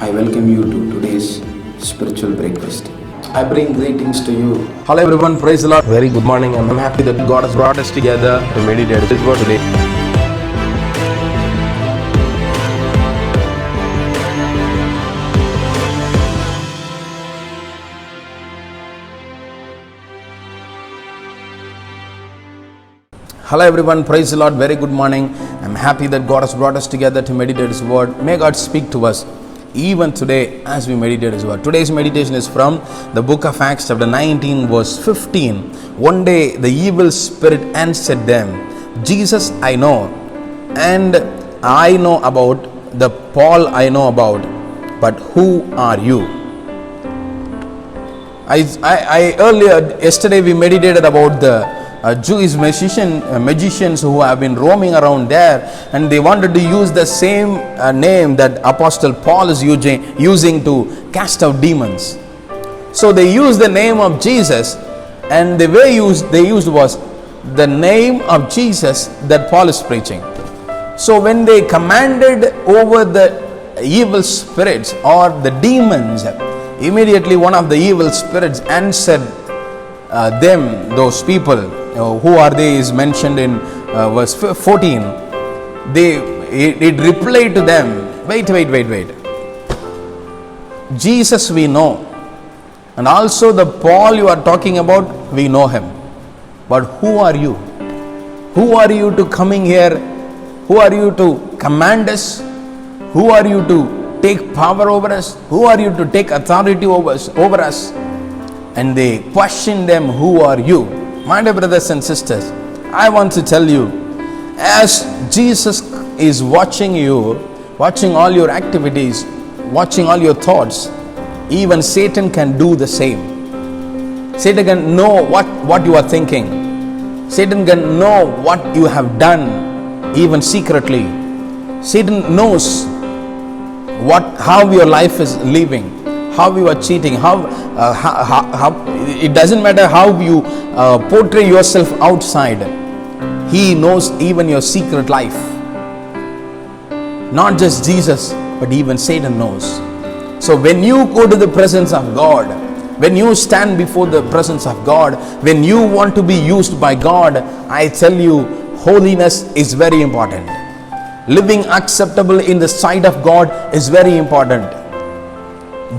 I welcome you to today's spiritual breakfast. I bring greetings to you. Hello everyone, praise the Lord. Very good morning. I'm happy that God has brought us together to meditate His word today. Hello everyone, praise the Lord. Very good morning. I'm happy that God has brought us together to meditate His word. May God speak to us even today as we meditate His word. Today's meditation is from the book of Acts chapter 19 verse 15. One day the evil spirit answered them, Jesus I know, and I know about the Paul I know about, but who are you? Yesterday we meditated about the Jewish magicians who have been roaming around there, and they wanted to use the same name that Apostle Paul is using to cast out demons. So they used the name of Jesus, and the way they used was the name of Jesus that Paul is preaching. So when they commanded over the evil spirits or the demons, immediately one of the evil spirits answered those people. Who are they is mentioned in verse 14. It replied to them, wait. Jesus we know, and also the Paul you are talking about, we know him. But who are you? Who are you to coming here? Who are you to command us? Who are you to take power over us? Who are you to take authority over us? And they question them, who are you? My dear brothers and sisters, I want to tell you, as Jesus is watching you, watching all your activities, watching all your thoughts, even Satan can do the same. Satan can know what you are thinking. Satan can know what you have done, even secretly. Satan knows how your life is living, how you are cheating, how it doesn't matter how you portray yourself outside. He knows even your secret life. Not just Jesus, but even Satan knows. So when you go to the presence of God, when you stand before the presence of God, when you want to be used by God, I tell you, holiness is very important. Living acceptable in the sight of God is very important.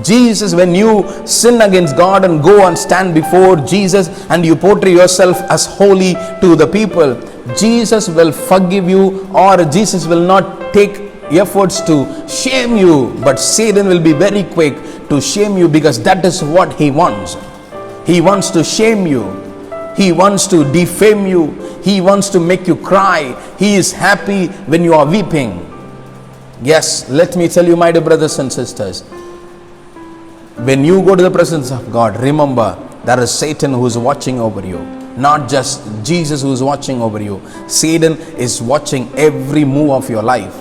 Jesus, when you sin against God and go and stand before Jesus and you portray yourself as holy to the people, Jesus will forgive you, or Jesus will not take efforts to shame you, but Satan will be very quick to shame you, because that is what he wants. He wants to shame you. He wants to defame you. He wants to make you cry. He is happy when you are weeping. Yes, let me tell you, my dear brothers and sisters, when you go to the presence of God, remember there is Satan who is watching over you. Not just Jesus who is watching over you. Satan is watching every move of your life.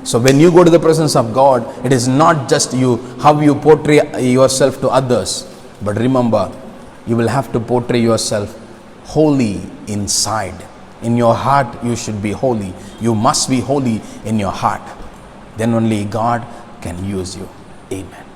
So when you go to the presence of God, it is not just how you portray yourself to others. But remember, you will have to portray yourself holy inside. In your heart, you should be holy. You must be holy in your heart. Then only God can use you. Amen.